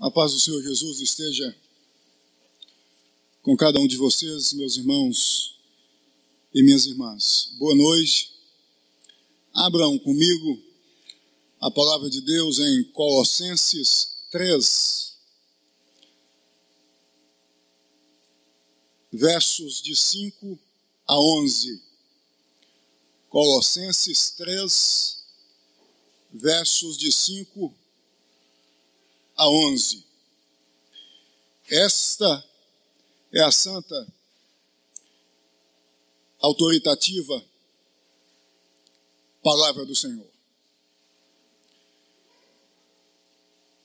A paz do Senhor Jesus esteja com cada um de vocês, meus irmãos e minhas irmãs. Boa noite. Abram comigo a palavra de Deus em Colossenses 3, versos de 5 a 11. Colossenses 3, versos de 5 a 11. Esta é a santa, autoritativa palavra do Senhor.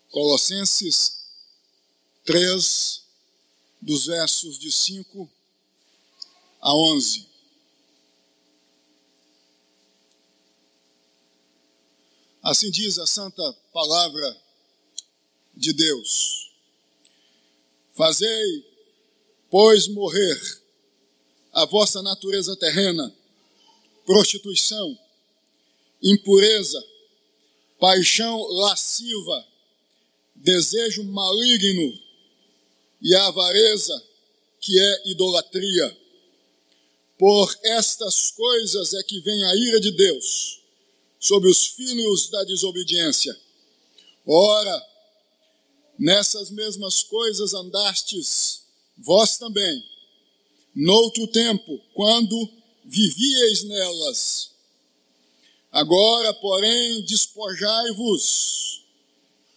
Colossenses 3, dos versos de 5 a 11. Assim diz a santa palavra de Deus: fazei, pois, morrer a vossa natureza terrena, prostituição, impureza, paixão lasciva, desejo maligno e a avareza, que é idolatria. Por estas coisas é que vem a ira de Deus sobre os filhos da desobediência. Ora, nessas mesmas coisas andastes vós também, noutro tempo, quando vivieis nelas. Agora, porém, despojai-vos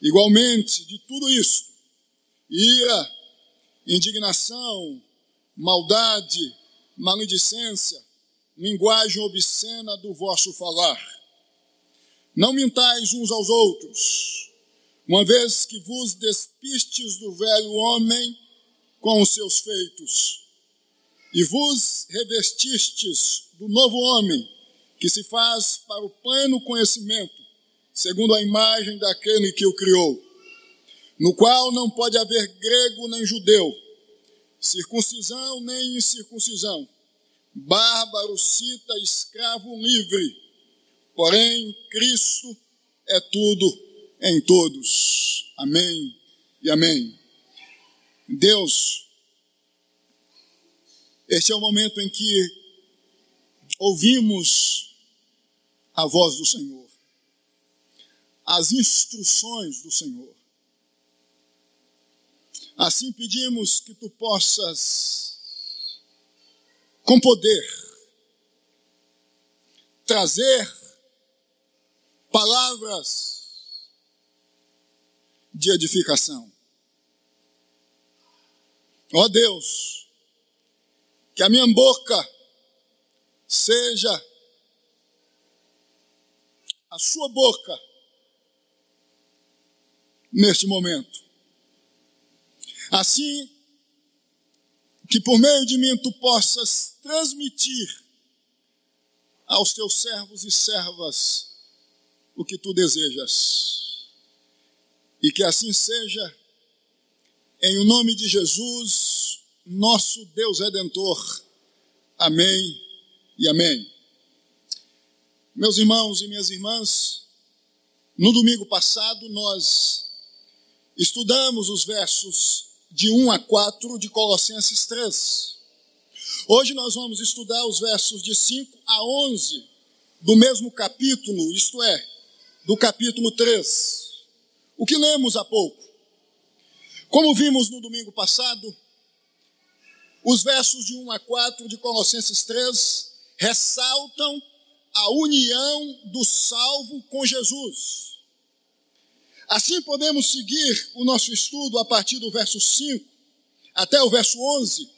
igualmente de tudo isto: ira, indignação, maldade, maledicência, linguagem obscena do vosso falar. Não mintais uns aos outros, uma vez que vos despistes do velho homem com os seus feitos, e vos revestistes do novo homem, que se faz para o pleno conhecimento, segundo a imagem daquele que o criou, no qual não pode haver grego nem judeu, circuncisão nem incircuncisão, bárbaro, cita, escravo, livre, porém Cristo é tudo em todos. Amém e amém. Deus, este é o momento em que ouvimos a voz do Senhor, as instruções do Senhor. Assim pedimos que tu possas, com poder, trazer palavras de edificação. Ó Deus, que a minha boca seja a sua boca neste momento. Assim que por meio de mim tu possas transmitir aos teus servos e servas o que tu desejas. E que assim seja, em o nome de Jesus, nosso Deus Redentor. Amém e amém. Meus irmãos e minhas irmãs, no domingo passado nós estudamos os versos de 1 a 4 de Colossenses 3. Hoje nós vamos estudar os versos de 5 a 11 do mesmo capítulo, isto é, do capítulo 3. O que lemos há pouco. Como vimos no domingo passado, os versos de 1 a 4 de Colossenses 3 ressaltam a união do salvo com Jesus. Assim podemos seguir o nosso estudo a partir do verso 5 até o verso 11,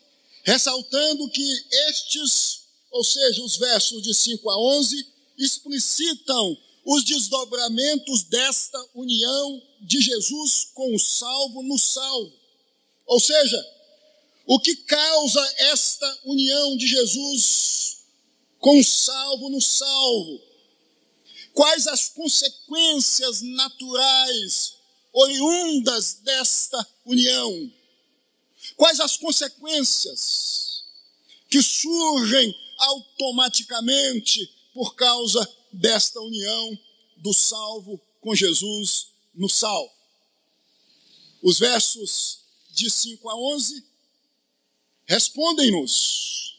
ressaltando que estes, ou seja, os versos de 5 a 11, explicitam os desdobramentos desta união de Jesus com o salvo no salvo. Ou seja, o que causa esta união de Jesus com o salvo no salvo? Quais as consequências naturais oriundas desta união? Quais as consequências que surgem automaticamente por causa desta união do salvo com Jesus no salvo? Os versos de 5 a 11 respondem-nos.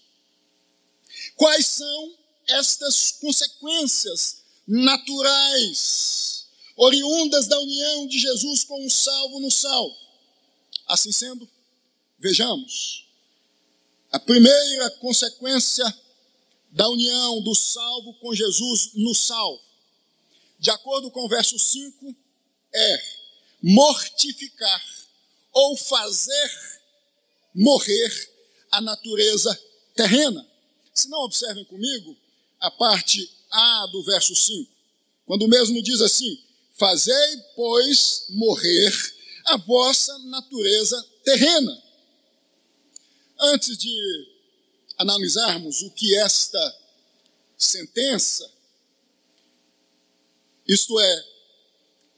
Quais são estas consequências naturais, oriundas da união de Jesus com o salvo no salvo? Assim sendo, vejamos. A primeira consequência da união do salvo com Jesus no salvo, de acordo com o verso 5, é mortificar ou fazer morrer a natureza terrena. Se não, observem comigo a parte A do verso 5, quando o mesmo diz assim: fazei, pois, morrer a vossa natureza terrena. Antes de analisarmos o que esta sentença, isto é,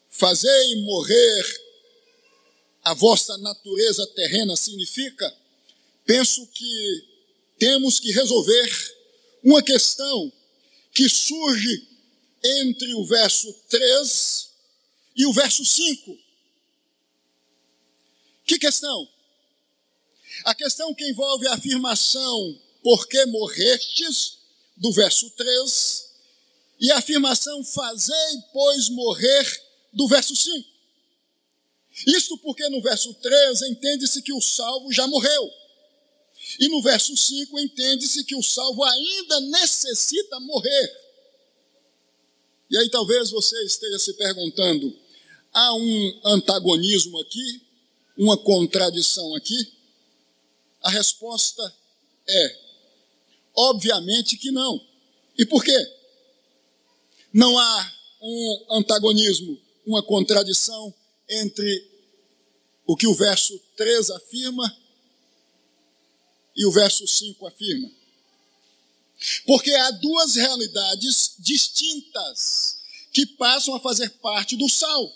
fazei morrer a vossa natureza terrena, significa, penso que temos que resolver uma questão que surge entre o verso 3 e o verso 5. Que questão? A questão que envolve a afirmação porque morrestes, do verso 3, e a afirmação fazei, pois, morrer, do verso 5. Isto porque no verso 3 entende-se que o salvo já morreu. E no verso 5 entende-se que o salvo ainda necessita morrer. E aí talvez você esteja se perguntando, há um antagonismo aqui? Uma contradição aqui? A resposta é, obviamente que não. E por quê? Não há um antagonismo, uma contradição entre o que o verso 3 afirma e o verso 5 afirma. Porque há duas realidades distintas que passam a fazer parte do salvo.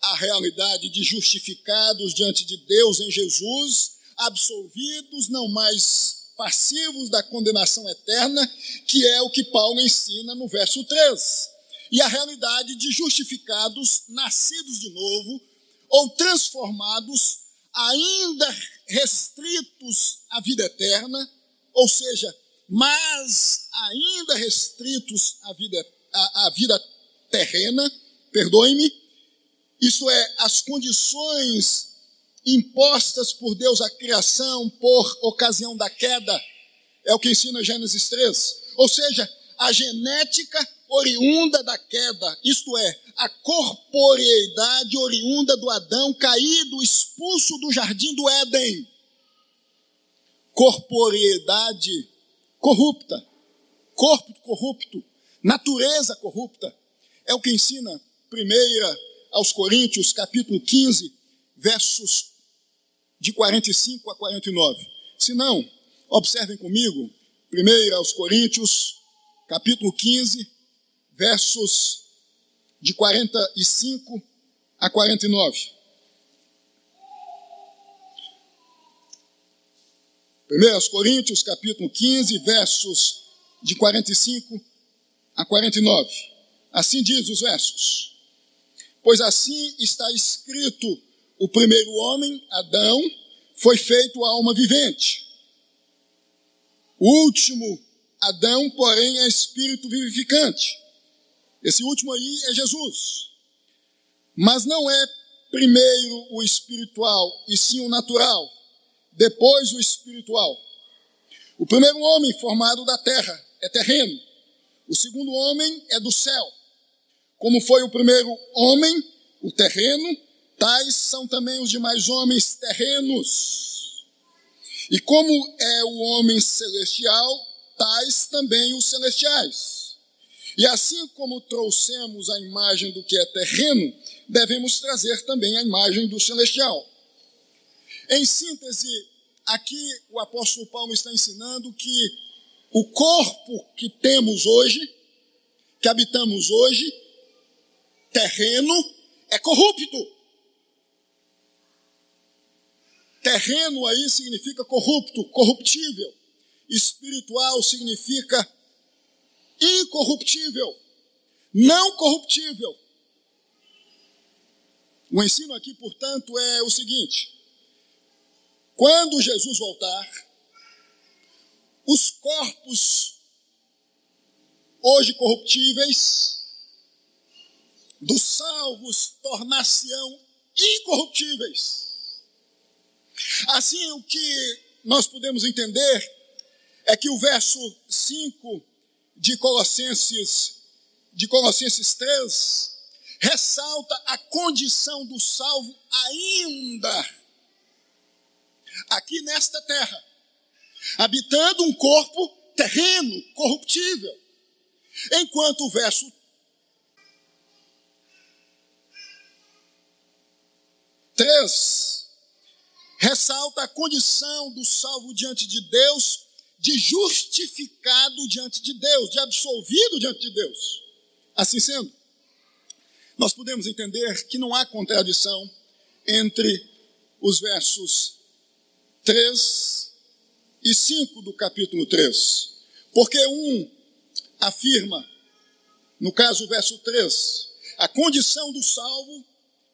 A realidade de justificados diante de Deus em Jesus, absolvidos, não mais passivos da condenação eterna, que é o que Paulo ensina no verso 3. E a realidade de justificados, nascidos de novo, ou transformados, ainda restritos à vida eterna, ou seja, mas ainda restritos à vida terrena, perdoe-me, isto é, as condições impostas por Deus à criação por ocasião da queda, é o que ensina Gênesis 3, ou seja, a genética oriunda da queda, isto é, a corporeidade oriunda do Adão caído, expulso do jardim do Éden. Corporeidade corrupta, corpo corrupto, natureza corrupta, é o que ensina 1 Coríntios, capítulo 15, versos de 45 a 49. Se não, observem comigo, 1 Coríntios, capítulo 15, versos de 45 a 49. 1 Coríntios, capítulo 15, versos de 45 a 49. Assim diz os versos. Pois assim está escrito, o primeiro homem, Adão, foi feito alma vivente. O último, Adão, porém, é espírito vivificante. Esse último aí é Jesus. Mas não é primeiro o espiritual, e sim o natural. Depois o espiritual. O primeiro homem formado da terra é terreno. O segundo homem é do céu. Como foi o primeiro homem, o terreno, tais são também os demais homens terrenos. E como é o homem celestial, tais também os celestiais. E assim como trouxemos a imagem do que é terreno, devemos trazer também a imagem do celestial. Em síntese, aqui o apóstolo Paulo está ensinando que o corpo que temos hoje, que habitamos hoje, terreno, é corrupto. Terreno aí significa corrupto, corruptível. Espiritual significa incorruptível, não corruptível. O ensino aqui, portanto, é o seguinte: quando Jesus voltar, os corpos hoje corruptíveis dos salvos tornar-se-ão incorruptíveis. Assim, o que nós podemos entender é que o verso 5 de Colossenses 3 ressalta a condição do salvo ainda aqui nesta terra, habitando um corpo terreno, corruptível. Enquanto o verso 3 ressalta a condição do salvo diante de Deus, de justificado diante de Deus, de absolvido diante de Deus. Assim sendo, nós podemos entender que não há contradição entre os versos 3 e 5 do capítulo 3. Porque um afirma, no caso o verso 3, a condição do salvo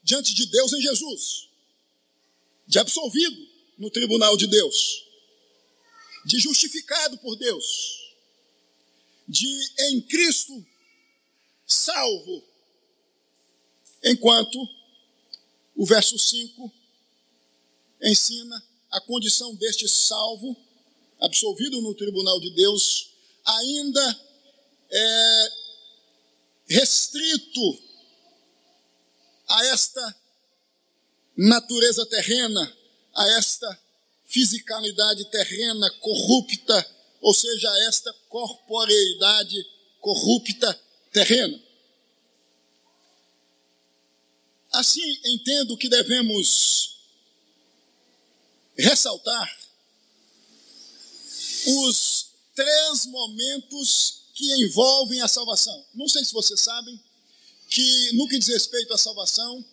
diante de Deus em Jesus, de absolvido no tribunal de Deus, de justificado por Deus, de em Cristo salvo, enquanto o verso 5 ensina a condição deste salvo, absolvido no tribunal de Deus, ainda é restrito a esta natureza terrena, a esta fisicalidade terrena corrupta, ou seja, a esta corporeidade corrupta terrena. Assim, entendo que devemos ressaltar os 3 momentos que envolvem a salvação. Não sei se vocês sabem que, no que diz respeito à salvação,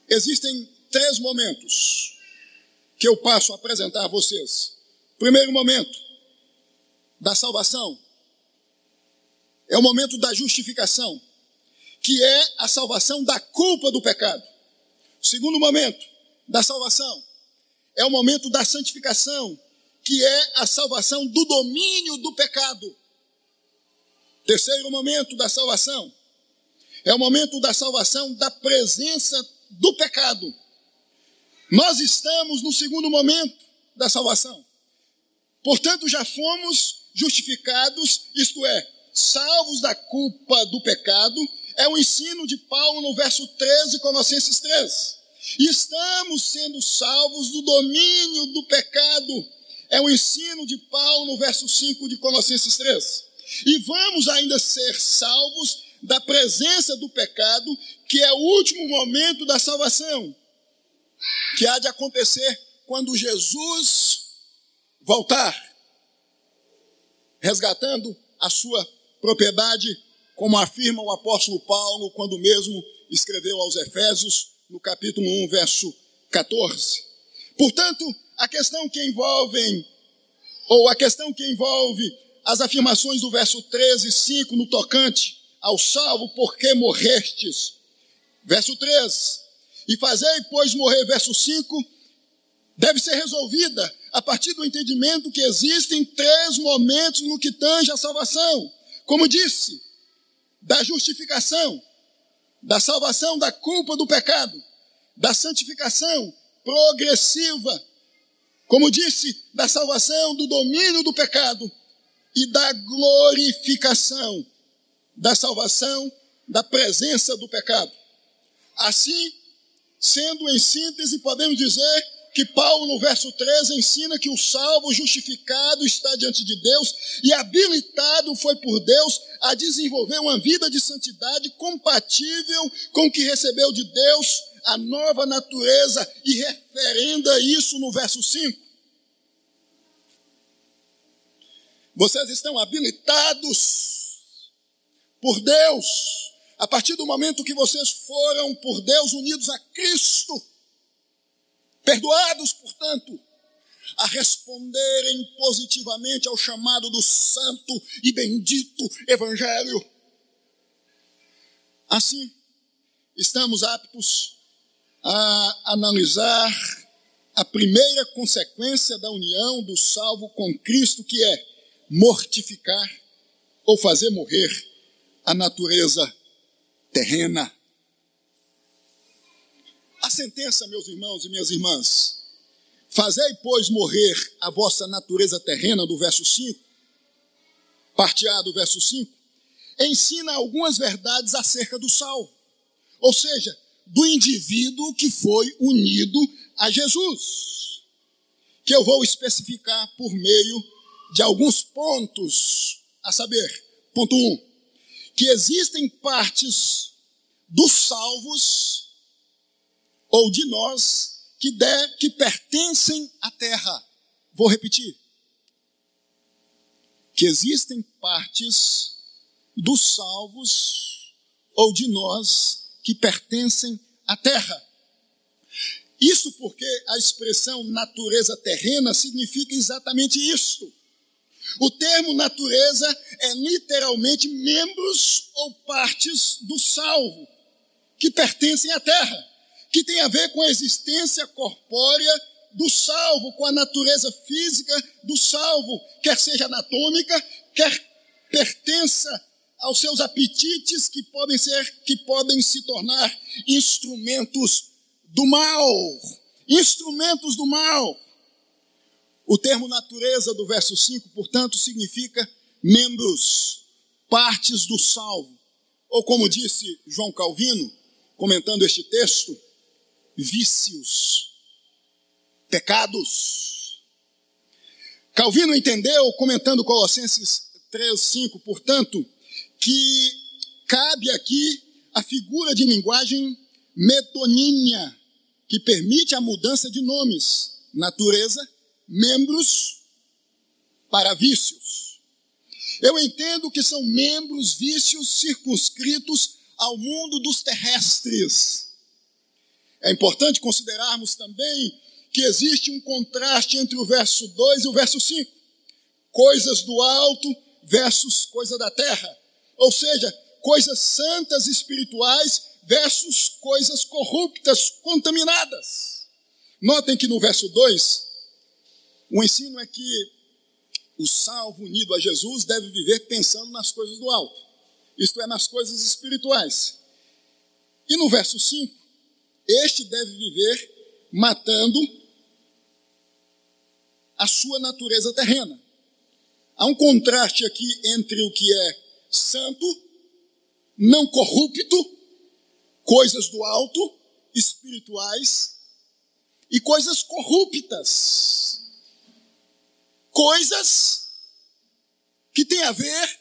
existem 3 momentos que eu passo a apresentar a vocês. Primeiro momento da salvação é o momento da justificação, que é a salvação da culpa do pecado. O segundo momento da salvação é o momento da santificação, que é a salvação do domínio do pecado. Terceiro momento da salvação é o momento da salvação da presença do pecado. Nós estamos no segundo momento da salvação. Portanto, já fomos justificados, isto é, salvos da culpa do pecado. É o ensino de Paulo no verso 13 de Colossenses 3. Estamos sendo salvos do domínio do pecado. É o ensino de Paulo no verso 5 de Colossenses 3. E vamos ainda ser salvos da presença do pecado, que é o último momento da salvação, que há de acontecer quando Jesus voltar, resgatando a sua propriedade, como afirma o apóstolo Paulo quando mesmo escreveu aos Efésios, no capítulo 1, verso 14. Portanto, a questão que envolve as afirmações do verso 13 e 5 no tocante ao salvo, porque morrestes, verso 3, e fazei, pois, morrer, verso 5, deve ser resolvida a partir do entendimento que existem 3 momentos no que tange a salvação. Como disse, da justificação, da salvação da culpa do pecado, da santificação progressiva, como disse, da salvação do domínio do pecado e da glorificação, da salvação da presença do pecado. Assim, sendo em síntese, podemos dizer que Paulo, no verso 13, ensina que o salvo justificado está diante de Deus e habilitado foi por Deus a desenvolver uma vida de santidade compatível com o que recebeu de Deus, a nova natureza, e referenda isso no verso 5. Vocês estão habilitados por Deus, a partir do momento que vocês foram por Deus unidos a Cristo, perdoados, portanto, a responderem positivamente ao chamado do santo e bendito Evangelho. Assim, estamos aptos a analisar a primeira consequência da união do salvo com Cristo, que é mortificar ou fazer morrer a natureza terrena. A sentença, meus irmãos e minhas irmãs, fazei, pois, morrer a vossa natureza terrena, do verso 5, parte A do verso 5, ensina algumas verdades acerca do salvo, ou seja, do indivíduo que foi unido a Jesus, que eu vou especificar por meio de alguns pontos, a saber, ponto 1, que existem partes dos salvos ou de nós que pertencem à terra. Vou repetir. Que existem partes dos salvos ou de nós que pertencem à terra. Isso porque a expressão natureza terrena significa exatamente isto. O termo natureza é literalmente membros ou partes do salvo, que pertencem à terra, que tem a ver com a existência corpórea do salvo, com a natureza física do salvo, quer seja anatômica, quer pertença aos seus apetites que podem se tornar instrumentos do mal. Instrumentos do mal. O termo natureza do verso 5, portanto, significa membros, partes do salvo. Ou como disse João Calvino, comentando este texto, vícios, pecados. Calvino entendeu, comentando Colossenses 3:5, portanto, que cabe aqui a figura de linguagem metonímia, que permite a mudança de nomes, natureza, membros para vícios. Eu entendo que são membros, vícios circunscritos ao mundo dos terrestres. É importante considerarmos também que existe um contraste entre o verso 2 e o verso 5. Coisas do alto versus coisa da terra. Ou seja, coisas santas espirituais versus coisas corruptas, contaminadas. Notem que no verso 2, o ensino é que o salvo unido a Jesus deve viver pensando nas coisas do alto, isto é, nas coisas espirituais. E no verso 5, este deve viver matando a sua natureza terrena. Há um contraste aqui entre o que é santo, não corrupto, coisas do alto, espirituais, e coisas corruptas. Coisas que têm a ver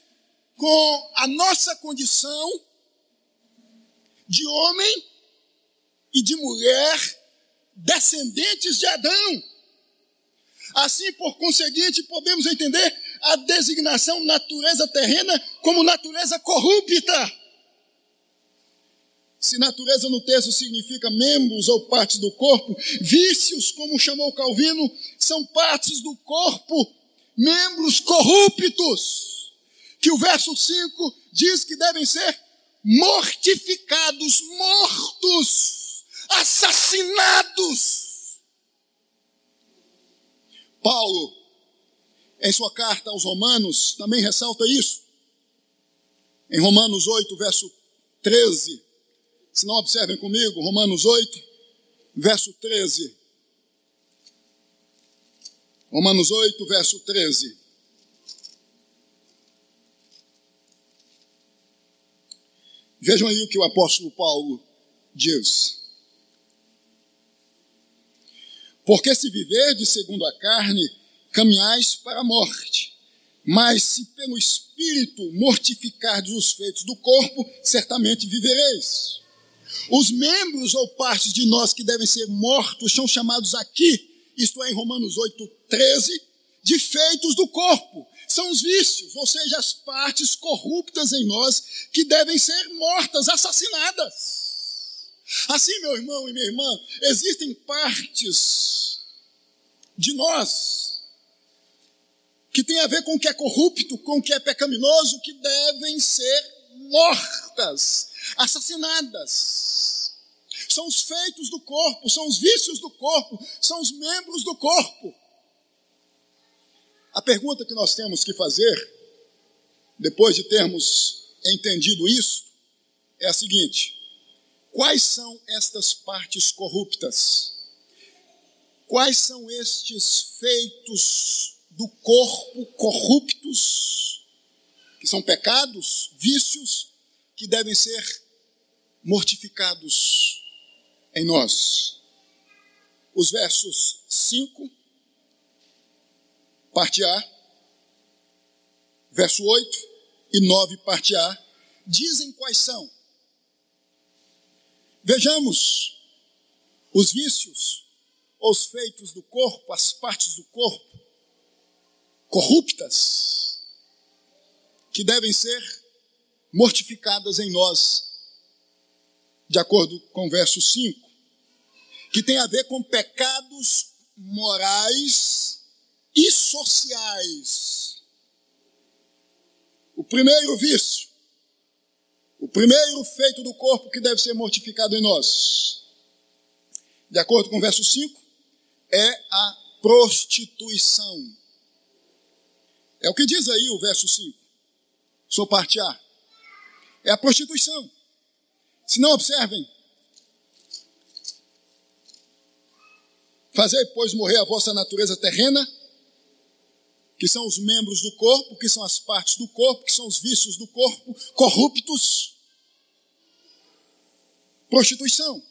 com a nossa condição de homem e de mulher descendentes de Adão. Assim, por conseguinte, podemos entender a designação natureza terrena como natureza corrupta. Se natureza no texto significa membros ou partes do corpo, vícios, como chamou Calvino, são partes do corpo, membros corruptos, que o verso 5 diz que devem ser mortificados, mortos, assassinados. Paulo, em sua carta aos Romanos, também ressalta isso. Em Romanos 8, verso 13, se não observem comigo, Romanos 8, verso 13. Romanos 8, verso 13. Vejam aí o que o apóstolo Paulo diz. Porque se viverdes segundo a carne, caminhais para a morte. Mas se pelo Espírito mortificardes os feitos do corpo, certamente vivereis. Os membros ou partes de nós que devem ser mortos são chamados aqui, isto é, em Romanos 8, 13, de feitos do corpo. São os vícios, ou seja, as partes corruptas em nós que devem ser mortas, assassinadas. Assim, meu irmão e minha irmã, existem partes de nós que têm a ver com o que é corrupto, com o que é pecaminoso, que devem ser mortas, assassinadas. São os feitos do corpo, são os vícios do corpo, são os membros do corpo. A pergunta que nós temos que fazer, depois de termos entendido isso, é a seguinte: quais são estas partes corruptas? Quais são estes feitos do corpo corruptos, que são pecados, vícios, que devem ser mortificados em nós? Os versos 5, parte A, verso 8 e 9, parte A, dizem quais são. Vejamos os vícios, os feitos do corpo, as partes do corpo corruptas, que devem ser mortificadas em nós, de acordo com o verso 5, que tem a ver com pecados morais e sociais. O primeiro vício, o primeiro feito do corpo que deve ser mortificado em nós, de acordo com o verso 5, é a prostituição. É o que diz aí o verso 5. Sou parte A. É a prostituição. Se não observem, fazei, pois, morrer a vossa natureza terrena, que são os membros do corpo, que são as partes do corpo, que são os vícios do corpo, corruptos. Prostituição.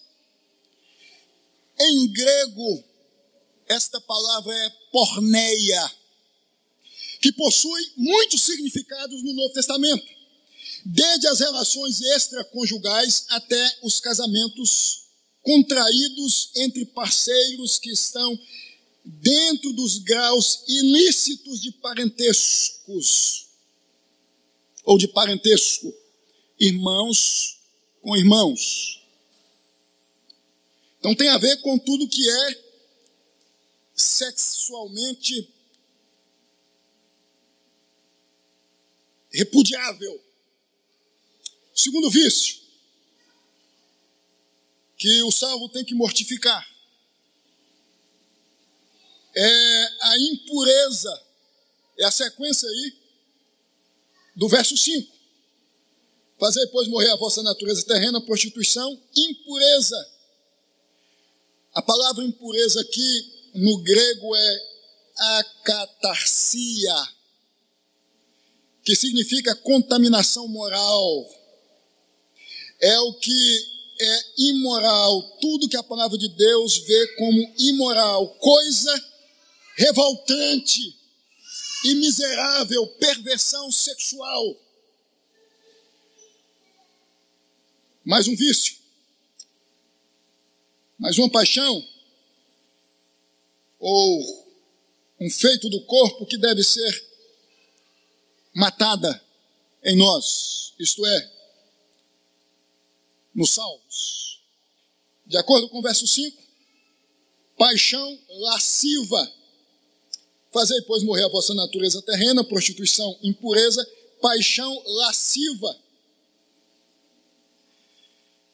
Em grego, esta palavra é porneia, que possui muitos significados no Novo Testamento, desde as relações extraconjugais até os casamentos contraídos entre parceiros que estão dentro dos graus ilícitos de parentescos, ou de parentesco, irmãos com irmãos. Então tem a ver com tudo que é sexualmente repudiável. Segundo vício, que o salvo tem que mortificar, é a impureza. É a sequência aí do verso 5. Fazei, pois, morrer a vossa natureza terrena, prostituição, impureza. A palavra impureza aqui no grego é akatarsia, que significa contaminação moral. É o que é imoral, tudo que a palavra de Deus vê como imoral, coisa revoltante e miserável, perversão sexual. Mais um vício, mais uma paixão, ou um feito do corpo que deve ser matada em nós, isto é, nos salvos. De acordo com o verso 5, paixão lasciva. Fazei, pois, morrer a vossa natureza terrena, prostituição, impureza, paixão lasciva,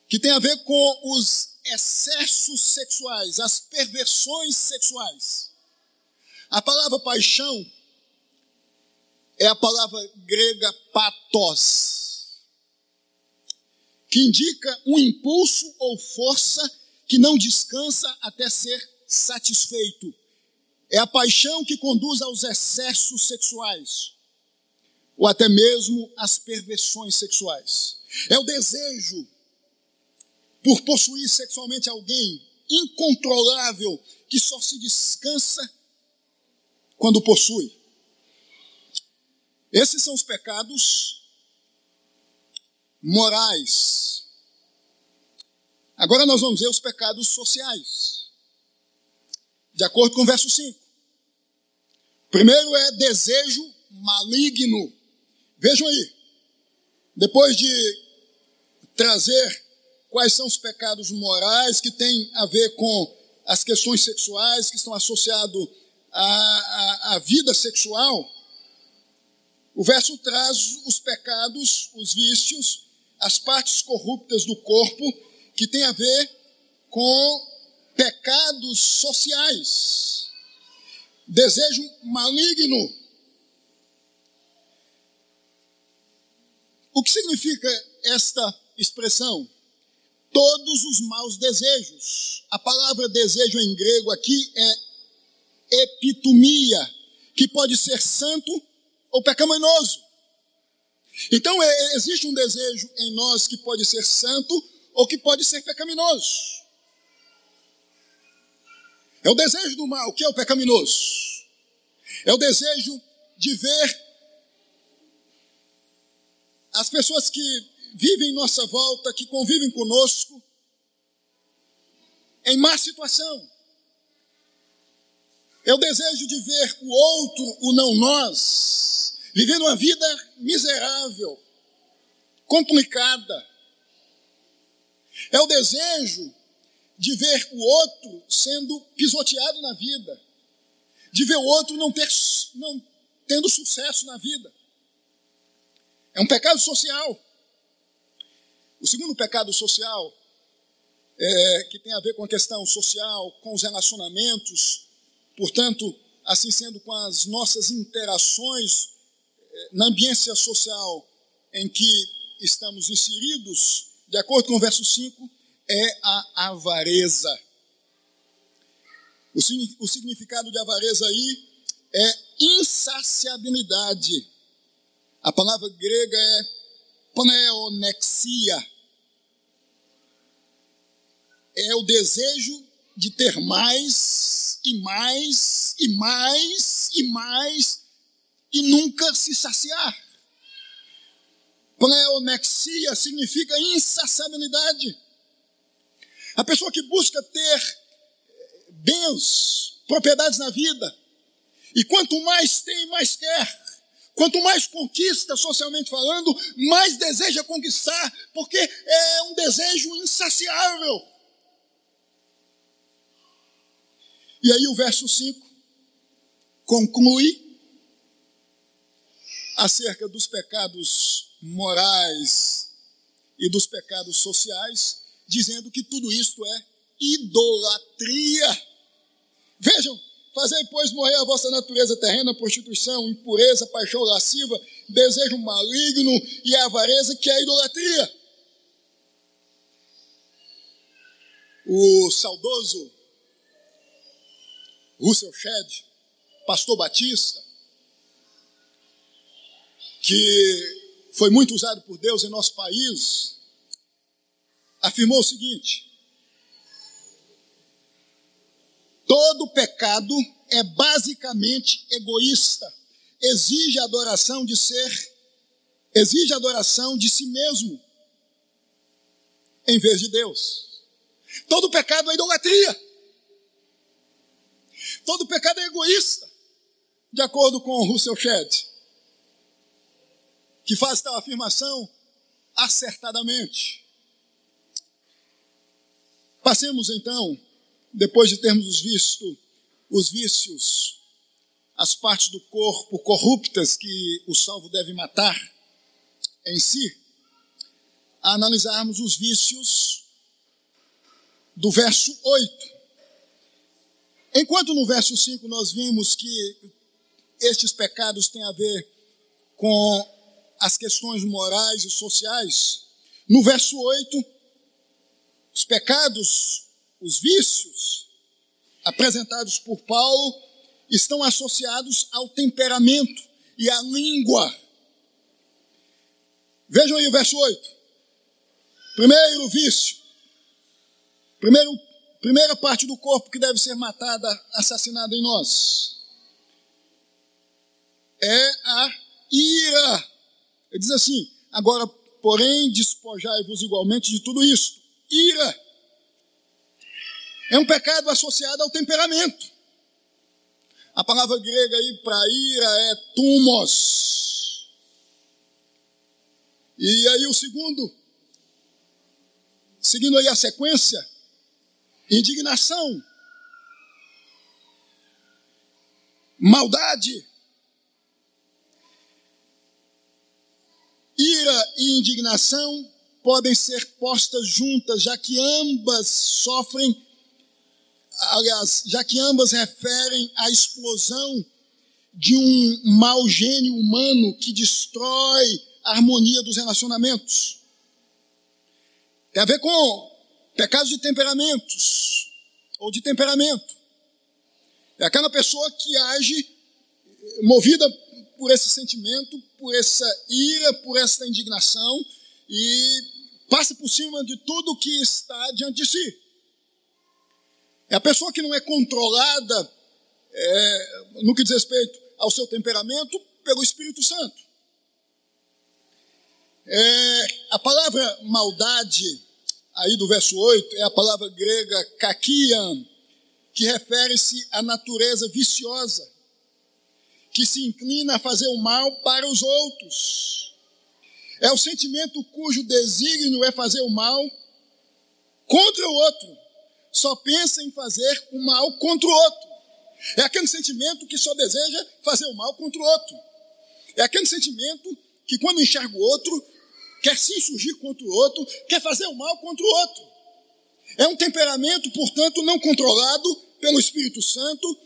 que tem a ver com os excessos sexuais, as perversões sexuais. A palavra paixão é a palavra grega pathos, que indica um impulso ou força que não descansa até ser satisfeito. É a paixão que conduz aos excessos sexuais, ou até mesmo às perversões sexuais. É o desejo por possuir sexualmente alguém, incontrolável, que só se descansa quando possui. Esses são os pecados morais. Agora nós vamos ver os pecados sociais, de acordo com o verso 5. Primeiro é desejo maligno. Vejam aí, depois de trazer quais são os pecados morais que têm a ver com as questões sexuais, que estão associados à vida sexual, o verso traz os pecados, os vícios as partes corruptas do corpo que tem a ver com pecados sociais. Desejo maligno. O que significa esta expressão? Todos os maus desejos. A palavra desejo em grego aqui é epitomia, que pode ser santo ou pecaminoso. Então, existe um desejo em nós que pode ser santo ou que pode ser pecaminoso. É o desejo do mal, que é o pecaminoso. É o desejo de ver as pessoas que vivem em nossa volta, que convivem conosco, em má situação. É o desejo de ver o outro, o não nós, vivendo uma vida miserável, complicada. É o desejo de ver o outro sendo pisoteado na vida, de ver o outro não tendo sucesso na vida. É um pecado social. O segundo pecado social, que tem a ver com a questão social, com os relacionamentos, portanto, assim sendo com as nossas interações na ambiência social em que estamos inseridos, de acordo com o verso 5, é a avareza. O significado de avareza aí é insaciabilidade. A palavra grega é pneonexia. É o desejo de ter mais e mais e mais e mais e nunca se saciar. Pneonexia significa insaciabilidade. A pessoa que busca ter bens, propriedades na vida, e quanto mais tem, mais quer. Quanto mais conquista, socialmente falando, mais deseja conquistar, porque é um desejo insaciável. E aí o verso 5 conclui acerca dos pecados morais e dos pecados sociais, dizendo que tudo isto é idolatria. Vejam, fazei, pois, morrer a vossa natureza terrena, prostituição, impureza, paixão lasciva, desejo maligno e avareza, que é a idolatria. O saudoso Russell Shedd, pastor batista, que foi muito usado por Deus em nosso país, afirmou o seguinte: todo pecado é basicamente egoísta, exige adoração de si mesmo, em vez de Deus. Todo pecado é idolatria. Todo pecado é egoísta, de acordo com o Russell Shedd, que faz tal afirmação acertadamente. Passemos então, depois de termos visto os vícios, as partes do corpo corruptas que o salvo deve matar em si, a analisarmos os vícios do verso 8. Enquanto no verso 5 nós vimos que estes pecados têm a ver com as questões morais e sociais, no verso 8, os pecados, os vícios apresentados por Paulo estão associados ao temperamento e à língua. Vejam aí o verso 8. Primeiro vício. Primeira parte do corpo que deve ser matada, assassinada em nós, é a ira. Ele diz assim: agora, porém, despojai-vos igualmente de tudo isto. Ira é um pecado associado ao temperamento. A palavra grega aí para ira é thumos. E aí o segundo, seguindo aí a sequência, indignação, maldade. Ira e indignação podem ser postas juntas, já que ambas referem à explosão de um mau gênio humano que destrói a harmonia dos relacionamentos. Tem a ver com pecados de temperamentos, ou de temperamento. É aquela pessoa que age movida por esse sentimento, por essa ira, por essa indignação, e passa por cima de tudo que está diante de si. É a pessoa que não é controlada no que diz respeito ao seu temperamento pelo Espírito Santo. A palavra maldade, aí do verso 8, é a palavra grega kakian, que refere-se à natureza viciosa, que se inclina a fazer o mal para os outros. É o sentimento cujo desígnio é fazer o mal contra o outro. Só pensa em fazer o mal contra o outro. É aquele sentimento que só deseja fazer o mal contra o outro. É aquele sentimento que, quando enxerga o outro, quer se insurgir contra o outro, quer fazer o mal contra o outro. É um temperamento, portanto, não controlado pelo Espírito Santo,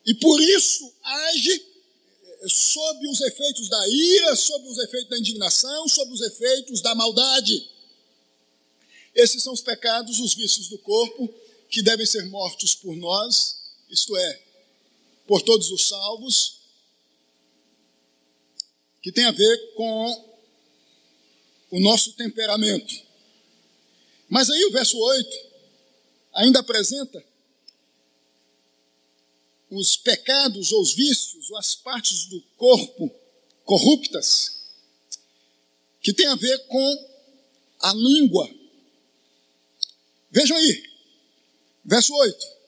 e por isso age sob os efeitos da ira, sob os efeitos da indignação, sob os efeitos da maldade. Esses são os pecados, os vícios do corpo, que devem ser mortos por nós, isto é, por todos os salvos, que tem a ver com o nosso temperamento. Mas aí o verso 8 ainda apresenta os pecados ou os vícios, ou as partes do corpo corruptas, que tem a ver com a língua. Vejam aí, verso 8.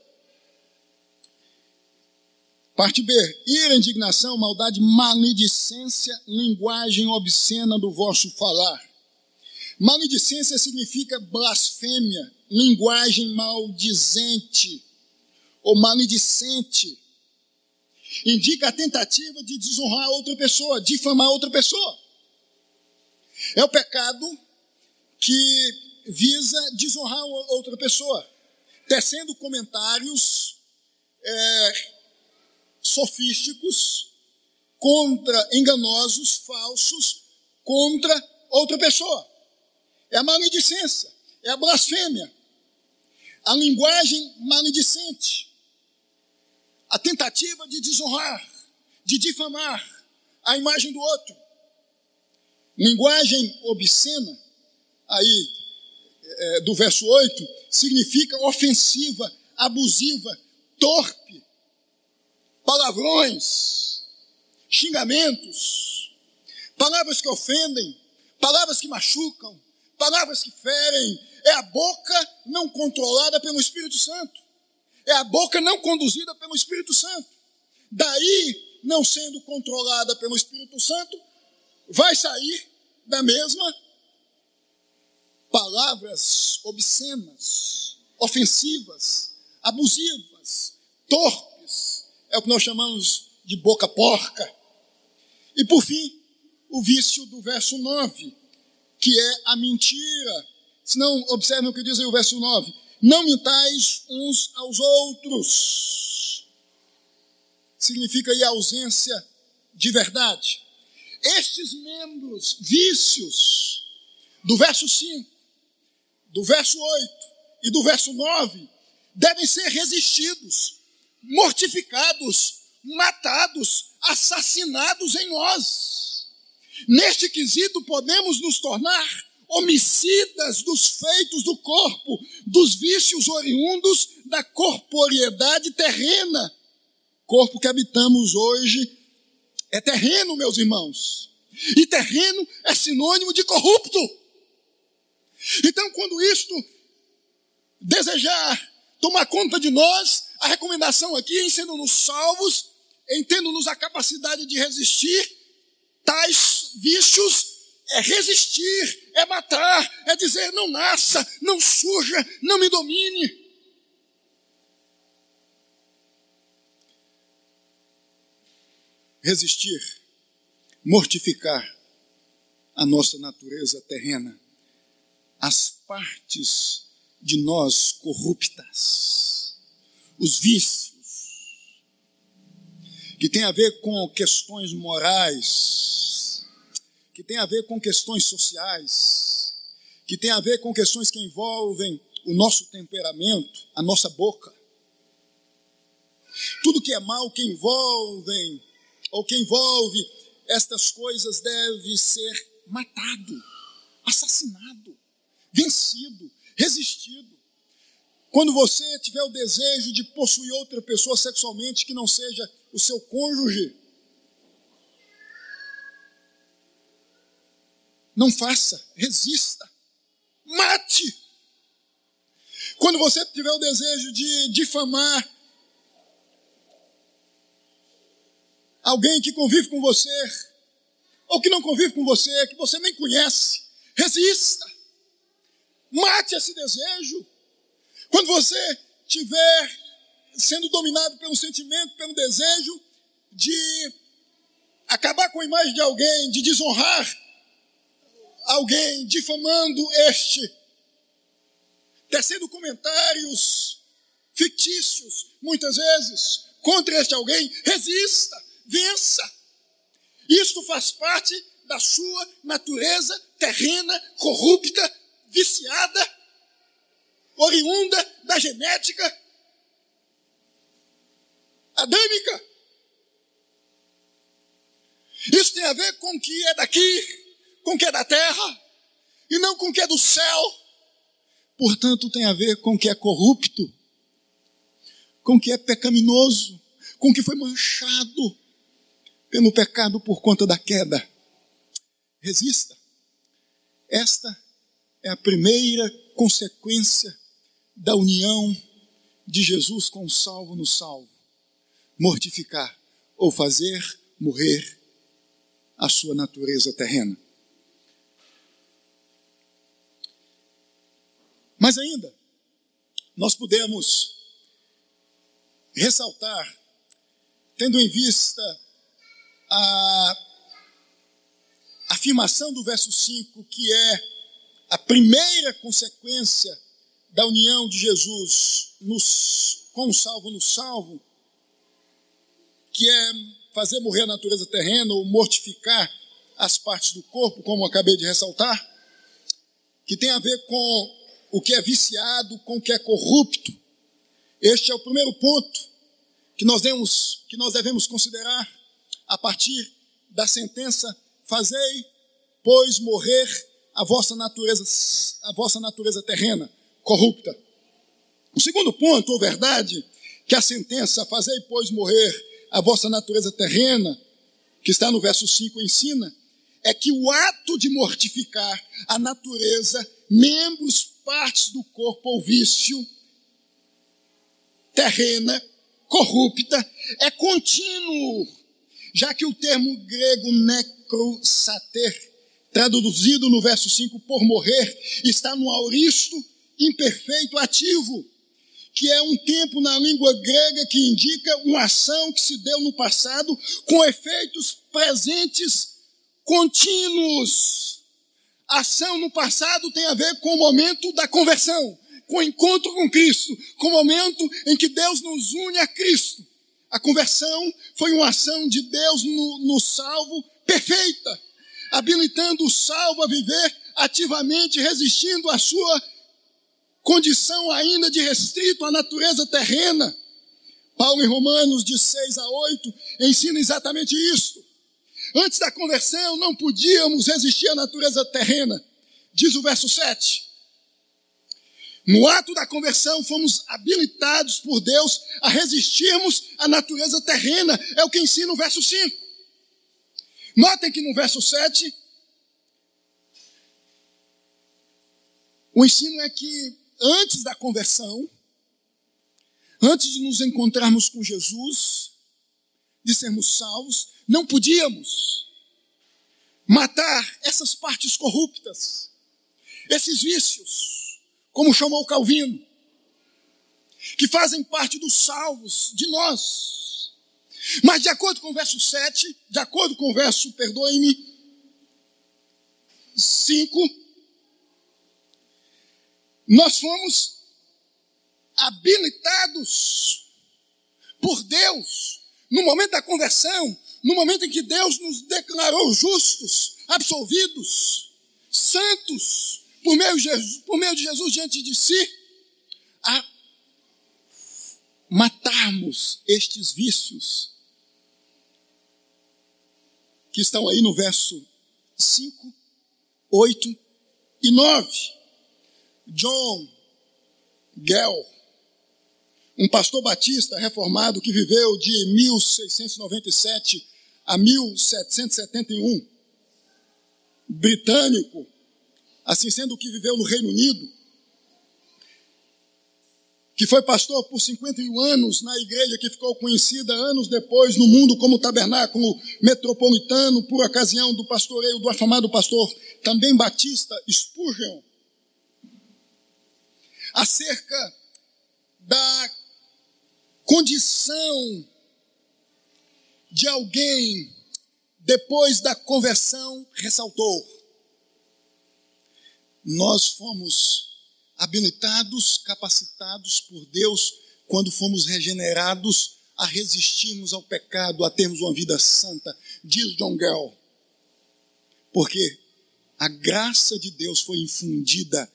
Parte B, ira, indignação, maldade, maledicência, linguagem obscena do vosso falar. Maledicência significa blasfêmia, linguagem maldizente ou maledicente. Indica a tentativa de desonrar outra pessoa, difamar outra pessoa. É o pecado que visa desonrar outra pessoa, tecendo comentários sofísticos, enganosos, falsos, contra outra pessoa. É a maledicência, é a blasfêmia, a linguagem maledicente, a tentativa de desonrar, de difamar a imagem do outro. Linguagem obscena, aí do verso 8, significa ofensiva, abusiva, torpe, palavrões, xingamentos, palavras que ofendem, palavras que machucam, palavras que ferem. É a boca não controlada pelo Espírito Santo. É a boca não conduzida pelo Espírito Santo. Daí, não sendo controlada pelo Espírito Santo, vai sair da mesma palavras obscenas, ofensivas, abusivas, torpes. É o que nós chamamos de boca porca. E por fim, o vício do verso 9, que é a mentira. Se não, observem o que diz aí o verso 9. Não mintais uns aos outros. Significa aí a ausência de verdade. Estes membros, vícios, do verso 5, do verso 8 e do verso 9, devem ser resistidos, mortificados, matados, assassinados em nós. Neste quesito podemos nos tornar homicidas dos feitos do corpo, dos vícios oriundos da corporeidade terrena. Corpo que habitamos hoje é terreno, meus irmãos. E terreno é sinônimo de corrupto. Então, quando isto desejar tomar conta de nós, a recomendação aqui, em sendo-nos salvos, em tendo-nos a capacidade de resistir tais vícios, é resistir, é matar, é dizer: não nasça, não surja, não me domine. Resistir, mortificar a nossa natureza terrena, as partes de nós corruptas, os vícios, que tem a ver com questões morais, que tem a ver com questões sociais, que tem a ver com questões que envolvem o nosso temperamento, a nossa boca. Tudo que é mal, que envolve estas coisas deve ser matado, assassinado, vencido, resistido. Quando você tiver o desejo de possuir outra pessoa sexualmente que não seja o seu cônjuge, não faça, resista, mate. Quando você tiver o desejo de difamar alguém que convive com você, ou que não convive com você, que você nem conhece, resista, mate esse desejo. Quando você estiver sendo dominado pelo sentimento, pelo desejo de acabar com a imagem de alguém, de desonrar alguém, difamando tecendo comentários fictícios, muitas vezes, contra este alguém, resista, vença. Isto faz parte da sua natureza terrena, corrupta, viciada, oriunda da genética adâmica. Isso tem a ver com o que é daqui, com o que é da terra, e não com o que é do céu. Portanto, tem a ver com o que é corrupto, com o que é pecaminoso, com o que foi manchado pelo pecado por conta da queda. Resista. Esta é a primeira consequência da união de Jesus com o salvo no salvo. Mortificar ou fazer morrer a sua natureza terrena. Mas ainda, nós podemos ressaltar, tendo em vista a afirmação do verso 5, que é a primeira consequência da união de Jesus com o salvo no salvo, que é fazer morrer a natureza terrena ou mortificar as partes do corpo, como acabei de ressaltar, que tem a ver com o que é viciado, com o que é corrupto. Este é o primeiro ponto que nós devemos considerar a partir da sentença: fazei, pois, morrer a vossa natureza terrena, corrupta. O segundo ponto, ou verdade, que a sentença fazei, pois, morrer a vossa natureza terrena, que está no verso 5, ensina, é que o ato de mortificar a natureza, membros, partes do corpo ou vício, terrena, corrupta, é contínuo, já que o termo grego necrosater, traduzido no verso 5 por morrer, está no aoristo imperfeito ativo, que é um tempo na língua grega que indica uma ação que se deu no passado com efeitos presentes contínuos. A ação no passado tem a ver com o momento da conversão, com o encontro com Cristo, com o momento em que Deus nos une a Cristo. A conversão foi uma ação de Deus no salvo perfeita, habilitando o salvo a viver ativamente, resistindo à sua condição ainda de restrito à natureza terrena. Paulo, em Romanos, de 6 a 8, ensina exatamente isto. Antes da conversão, não podíamos resistir à natureza terrena. Diz o verso 7. No ato da conversão, fomos habilitados por Deus a resistirmos à natureza terrena. É o que ensina o verso 5. Notem que no verso 7, o ensino é que antes da conversão, antes de nos encontrarmos com Jesus, de sermos salvos, não podíamos matar essas partes corruptas, esses vícios, como chamou Calvino, que fazem parte dos salvos de nós. Mas de acordo com o verso 7, de acordo com o verso, 5, Nós fomos habilitados por Deus no momento da conversão, no momento em que Deus nos declarou justos, absolvidos, santos, por meio de Jesus diante de si, a matarmos estes vícios que estão aí no verso 5, 8 e 9. John Gell, um pastor batista reformado que viveu de 1697 a 1771, britânico, assim sendo que viveu no Reino Unido, que foi pastor por 51 anos na igreja que ficou conhecida anos depois no mundo como Tabernáculo Metropolitano, por ocasião do pastoreio do afamado pastor, também batista, Spurgeon, acerca da condição de alguém depois da conversão, ressaltou: nós fomos habilitados, capacitados por Deus quando fomos regenerados a resistirmos ao pecado, a termos uma vida santa, diz John Gell, porque a graça de Deus foi infundida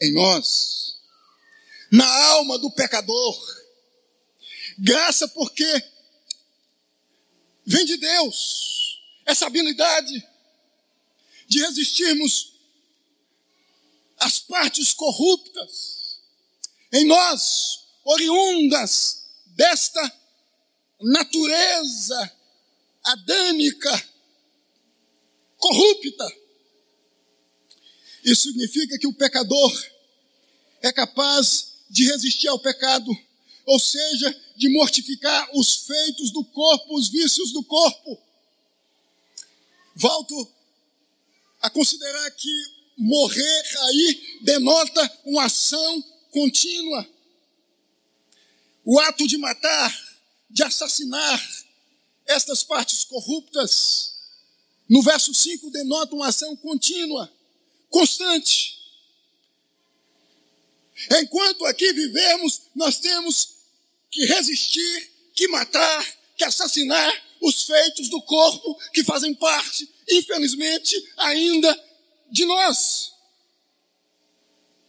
em nós, na alma do pecador. Graça porque vem de Deus essa habilidade de resistirmos às partes corruptas em nós, oriundas desta natureza adâmica, corrupta. Isso significa que o pecador é capaz de resistir ao pecado, ou seja, de mortificar os feitos do corpo, os vícios do corpo. Volto a considerar que morrer aí denota uma ação contínua. O ato de matar, de assassinar estas partes corruptas, no verso 5 denota uma ação contínua, constante. Enquanto aqui vivemos, nós temos que resistir, que matar, que assassinar os feitos do corpo que fazem parte, infelizmente, ainda de nós.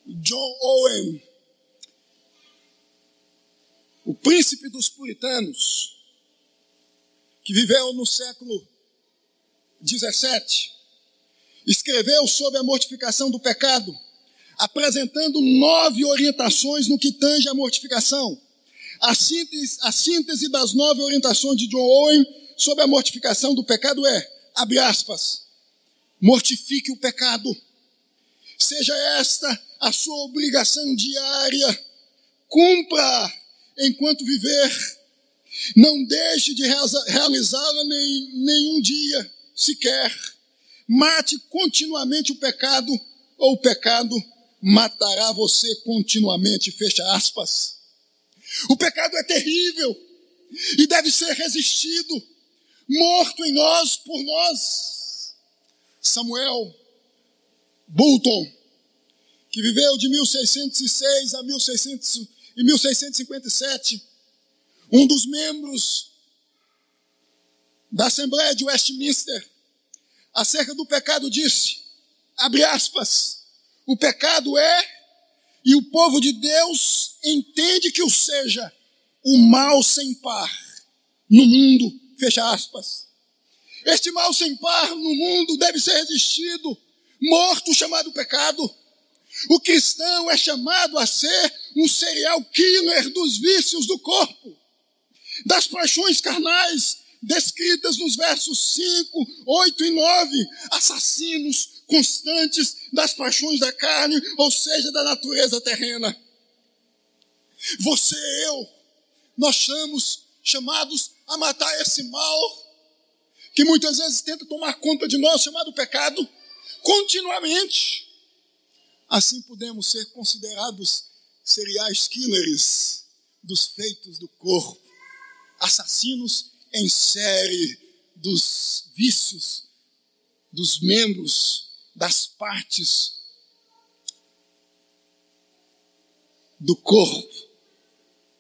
John Owen, o príncipe dos puritanos, que viveu no século 17, escreveu sobre a mortificação do pecado, apresentando 9 orientações no que tange à mortificação. A síntese das 9 orientações de John Owen sobre a mortificação do pecado é, abre aspas, mortifique o pecado. Seja esta a sua obrigação diária. Cumpra enquanto viver. Não deixe de realizá-la nenhum dia sequer. Mate continuamente o pecado, ou o pecado matará você continuamente. Fecha aspas. O pecado é terrível e deve ser resistido, morto em nós por nós. Samuel Bolton, que viveu de 1606 a 1657, um dos membros da Assembleia de Westminster, acerca do pecado disse, abre aspas, o pecado é, e o povo de Deus entende que o seja, o mal sem par no mundo, fecha aspas. Este mal sem par no mundo deve ser resistido, morto chamado pecado. O cristão é chamado a ser um serial killer dos vícios do corpo, das paixões carnais, descritas nos versos 5, 8 e 9, assassinos constantes das paixões da carne, ou seja, da natureza terrena. Você e eu, nós somos chamados a matar esse mal, que muitas vezes tenta tomar conta de nós, chamado pecado, continuamente. Assim podemos ser considerados serial killers dos feitos do corpo, assassinos em série dos vícios, dos membros, das partes do corpo,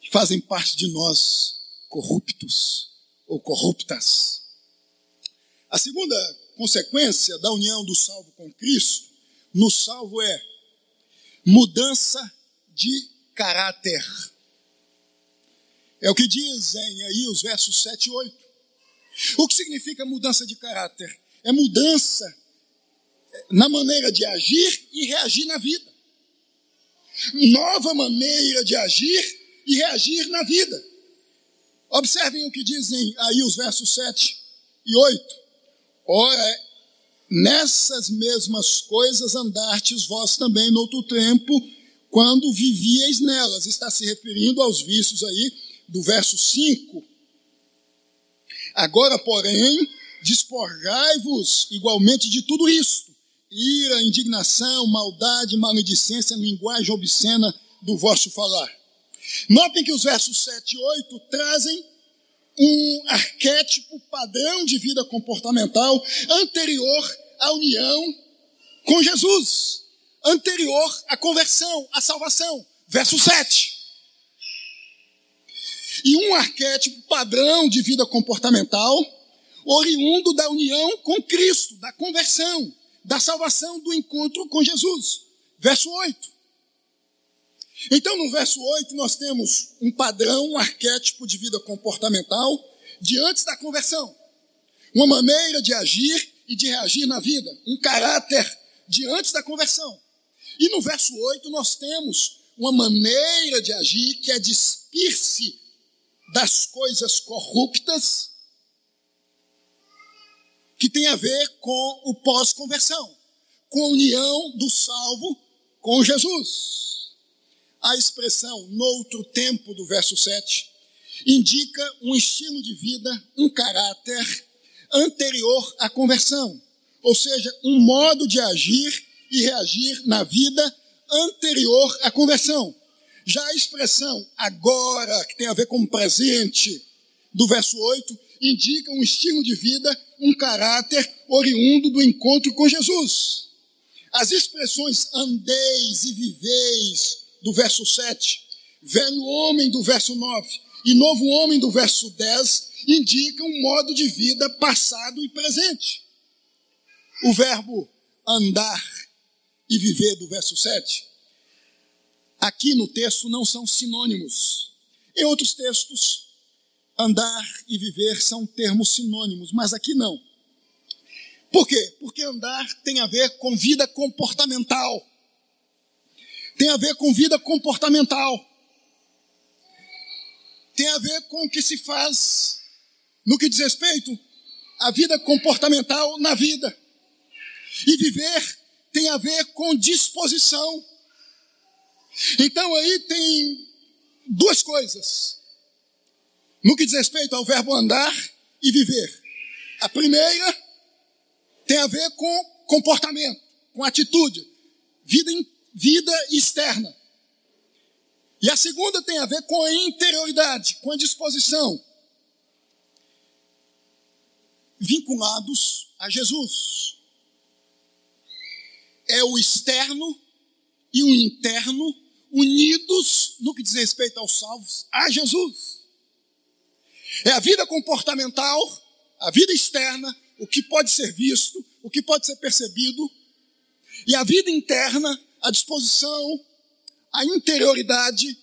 que fazem parte de nós, corruptos ou corruptas. A segunda consequência da união do salvo com Cristo, no salvo, é mudança de caráter. É o que dizem aí os versos 7 e 8. O que significa mudança de caráter? É mudança na maneira de agir e reagir na vida. Nova maneira de agir e reagir na vida. Observem o que dizem aí os versos 7 e 8. Ora, nessas mesmas coisas andastes vós também no outro tempo, quando vivieis nelas. Está se referindo aos vícios aí do verso 5. Agora, porém, despojai-vos igualmente de tudo isto: ira, indignação, maldade, maledicência, linguagem obscena do vosso falar. Notem que os versos 7 e 8 trazem um arquétipo padrão de vida comportamental anterior à união com Jesus, anterior à conversão, à salvação. Verso 7. E um arquétipo padrão de vida comportamental oriundo da união com Cristo, da conversão, da salvação, do encontro com Jesus. Verso 8. Então, no verso 8, nós temos um padrão, um arquétipo de vida comportamental de antes da conversão. Uma maneira de agir e de reagir na vida. Um caráter de antes da conversão. E no verso 8, nós temos uma maneira de agir que é despir-se das coisas corruptas, que tem a ver com o pós-conversão, com a união do salvo com Jesus. A expressão noutro tempo do verso 7 indica um estilo de vida, um caráter anterior à conversão, ou seja, um modo de agir e reagir na vida anterior à conversão. Já a expressão agora, que tem a ver com o presente, do verso 8, indica um estilo de vida, um caráter oriundo do encontro com Jesus. As expressões andeis e viveis, do verso 7, velho homem, do verso 9, e novo homem, do verso 10, indicam um modo de vida passado e presente. O verbo andar e viver, do verso 7, aqui no texto não são sinônimos. Em outros textos, andar e viver são termos sinônimos, mas aqui não. Por quê? Porque andar tem a ver com vida comportamental. Tem a ver com vida comportamental. Tem a ver com o que se faz no que diz respeito à vida comportamental na vida. E viver tem a ver com disposição. Então aí tem duas coisas no que diz respeito ao verbo andar e viver. A primeira tem a ver com comportamento, com atitude, vida externa. E a segunda tem a ver com a interioridade, com a disposição, vinculados a Jesus. É o externo e o interno unidos no que diz respeito aos salvos a Jesus. É a vida comportamental, a vida externa, o que pode ser visto, o que pode ser percebido, e a vida interna, a disposição, a interioridade,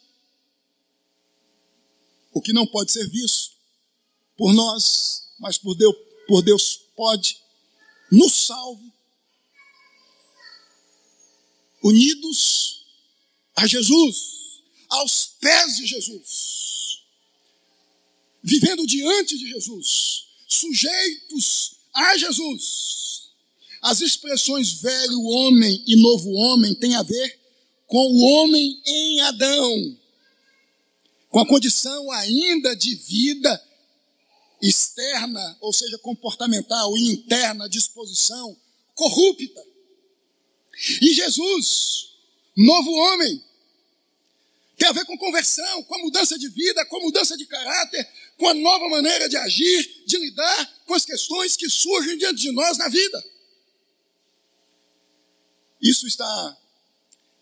o que não pode ser visto por nós, mas por Deus pode, no salvo, unidos a Jesus, aos pés de Jesus, vivendo diante de Jesus, sujeitos a Jesus. As expressões velho homem e novo homem têm a ver com o homem em Adão, com a condição ainda de vida externa, ou seja, comportamental, e interna, disposição corrupta. E Jesus, novo homem, tem a ver com conversão, com a mudança de vida, com a mudança de caráter, com a nova maneira de agir, de lidar com as questões que surgem diante de nós na vida. Isso está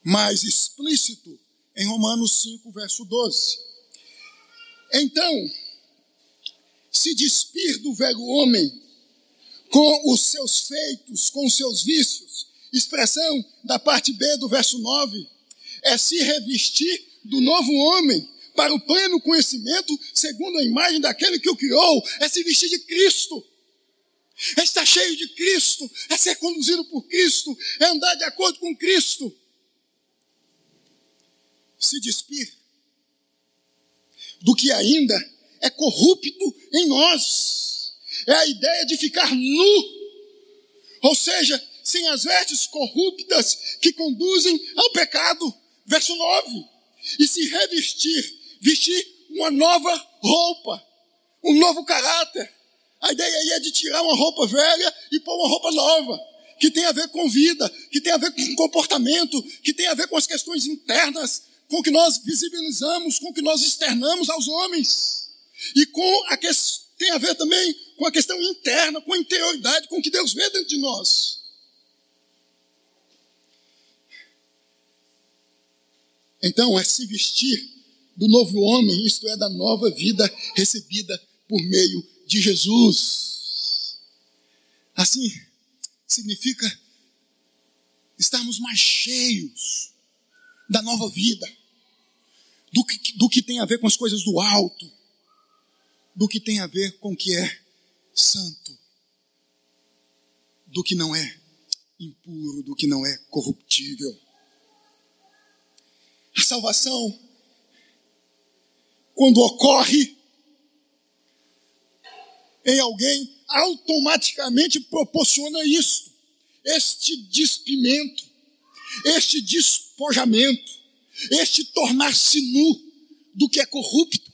mais explícito em Romanos 5, verso 12. Então, se despir do velho homem com os seus feitos, com os seus vícios, expressão da parte B do verso 9, é se revestir do novo homem para o pleno conhecimento, segundo a imagem daquele que o criou, é se vestir de Cristo, é estar cheio de Cristo, é ser conduzido por Cristo, é andar de acordo com Cristo. Se despir do que ainda é corrupto em nós, é a ideia de ficar nu, ou seja, sem as vestes corruptas que conduzem ao pecado. Verso 9, e se revestir, vestir uma nova roupa, um novo caráter. A ideia aí é de tirar uma roupa velha e pôr uma roupa nova, que tem a ver com vida, que tem a ver com comportamento, que tem a ver com as questões internas, com o que nós visibilizamos, com o que nós externamos aos homens. E tem a ver também com a questão interna, com a interioridade, com o que Deus vê dentro de nós. Então, é se vestir do novo homem, isto é, da nova vida recebida por meio de Jesus. Assim, significa estarmos mais cheios da nova vida, do que tem a ver com as coisas do alto, do que tem a ver com o que é santo, do que não é impuro, do que não é corruptível. A salvação, quando ocorre em alguém, automaticamente proporciona isto, este despimento, este despojamento, este tornar-se nu do que é corrupto,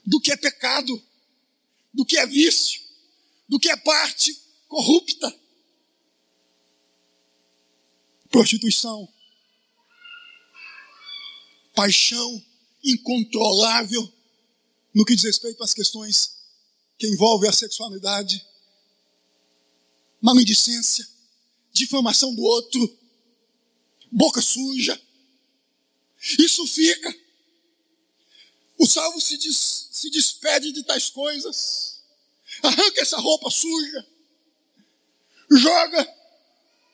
do que é pecado, do que é vício, do que é parte corrupta. Prostituição, paixão incontrolável no que diz respeito às questões que envolvem a sexualidade, maledicência, difamação do outro, boca suja. Isso fica. O salvo se despede de tais coisas, arranca essa roupa suja, joga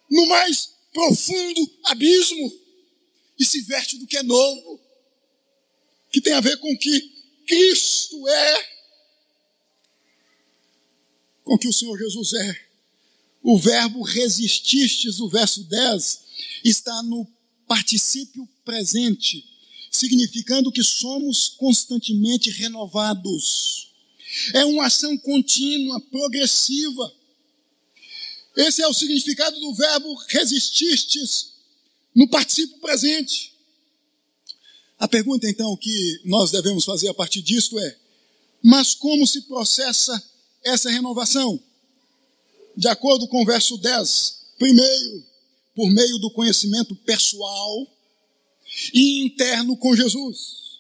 no mais profundo abismo e se veste do que é novo, que tem a ver com o que Cristo é, com o que o Senhor Jesus é. O verbo resististes, do verso 10, está no particípio presente, significando que somos constantemente renovados. É uma ação contínua, progressiva. Esse é o significado do verbo resististes no particípio presente. A pergunta, então, que nós devemos fazer a partir disto é: mas como se processa essa renovação? De acordo com o verso 10, primeiro, por meio do conhecimento pessoal e interno com Jesus.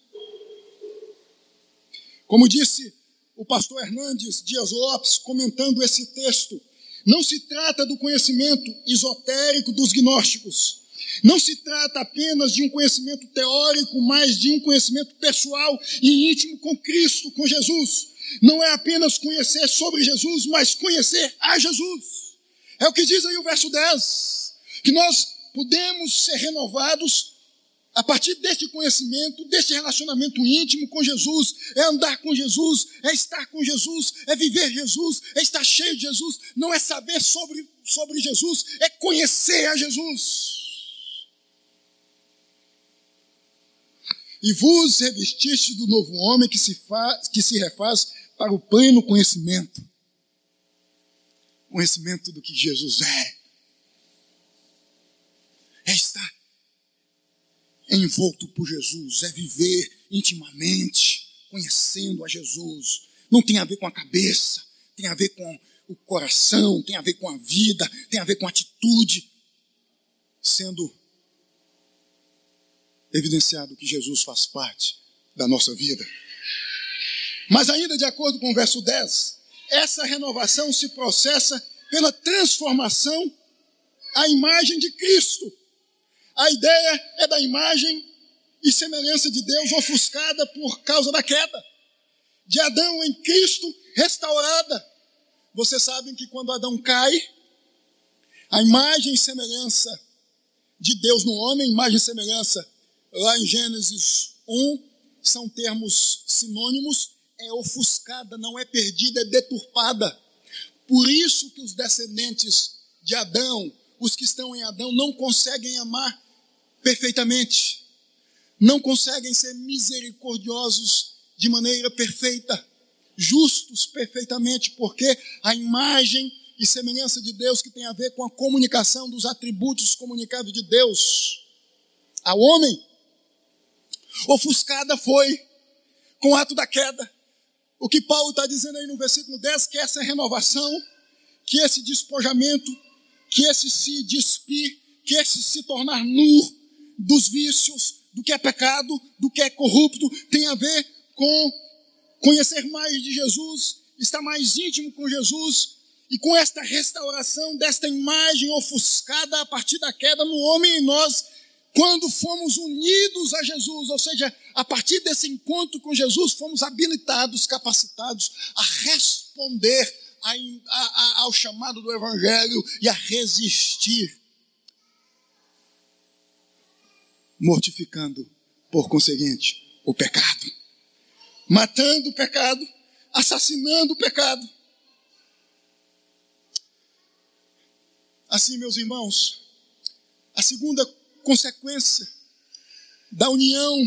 Como disse o pastor Hernandes Dias Lopes, comentando esse texto, não se trata do conhecimento esotérico dos gnósticos. Não se trata apenas de um conhecimento teórico, mas de um conhecimento pessoal e íntimo com Cristo, com Jesus. Não é apenas conhecer sobre Jesus, mas conhecer a Jesus. É o que diz aí o verso 10, que nós podemos ser renovados a partir deste conhecimento, deste relacionamento íntimo com Jesus. É andar com Jesus, é estar com Jesus, é viver Jesus, é estar cheio de Jesus. Não é saber sobre Jesus, é conhecer a Jesus. E vos revestiste do novo homem que se refaz para o pleno conhecimento. Conhecimento do que Jesus é. É estar envolto por Jesus, é viver intimamente, conhecendo a Jesus. Não tem a ver com a cabeça, tem a ver com o coração, tem a ver com a vida, tem a ver com a atitude, sendo evidenciado que Jesus faz parte da nossa vida. Mas ainda de acordo com o verso 10, essa renovação se processa pela transformação à imagem de Cristo. A ideia é da imagem e semelhança de Deus ofuscada por causa da queda. De Adão em Cristo restaurada. Vocês sabem que quando Adão cai, a imagem e semelhança de Deus no homem, imagem e semelhança, lá em Gênesis 1, são termos sinônimos, é ofuscada, não é perdida, é deturpada. Por isso que os descendentes de Adão, os que estão em Adão, não conseguem amar perfeitamente, não conseguem ser misericordiosos de maneira perfeita, justos perfeitamente, porque a imagem e semelhança de Deus, que tem a ver com a comunicação dos atributos comunicados de Deus ao homem, ofuscada foi com o ato da queda. O que Paulo está dizendo aí no versículo 10, que essa renovação, que esse despojamento, que esse se despir, que esse se tornar nu dos vícios, do que é pecado, do que é corrupto, tem a ver com conhecer mais de Jesus, estar mais íntimo com Jesus, e com esta restauração desta imagem ofuscada a partir da queda no homem e em nós, quando fomos unidos a Jesus, ou seja, a partir desse encontro com Jesus, fomos habilitados, capacitados a responder ao chamado do Evangelho e a resistir, mortificando, por conseguinte, o pecado, matando o pecado, assassinando o pecado. Assim, meus irmãos, a segunda consequência da união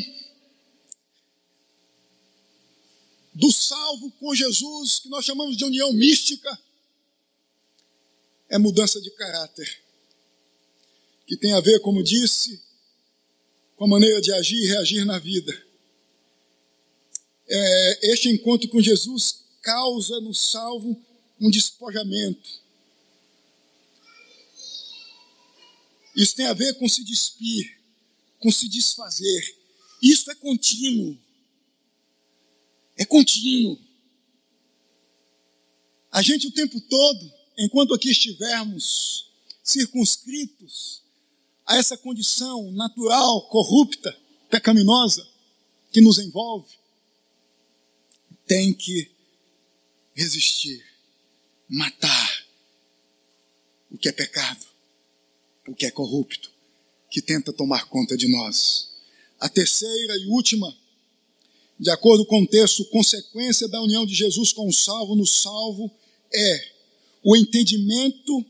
do salvo com Jesus, que nós chamamos de união mística, é mudança de caráter, que tem a ver, como disse, com a maneira de agir e reagir na vida. Este encontro com Jesus causa no salvo um despojamento. Isso tem a ver com se despir, com se desfazer. Isso é contínuo. É contínuo. A gente o tempo todo, enquanto aqui estivermos circunscritos a essa condição natural, corrupta, pecaminosa, que nos envolve, tem que resistir, matar o que é pecado, o que é corrupto, que tenta tomar conta de nós. A terceira e última, de acordo com o texto, consequência da união de Jesus com o salvo no salvo é o entendimento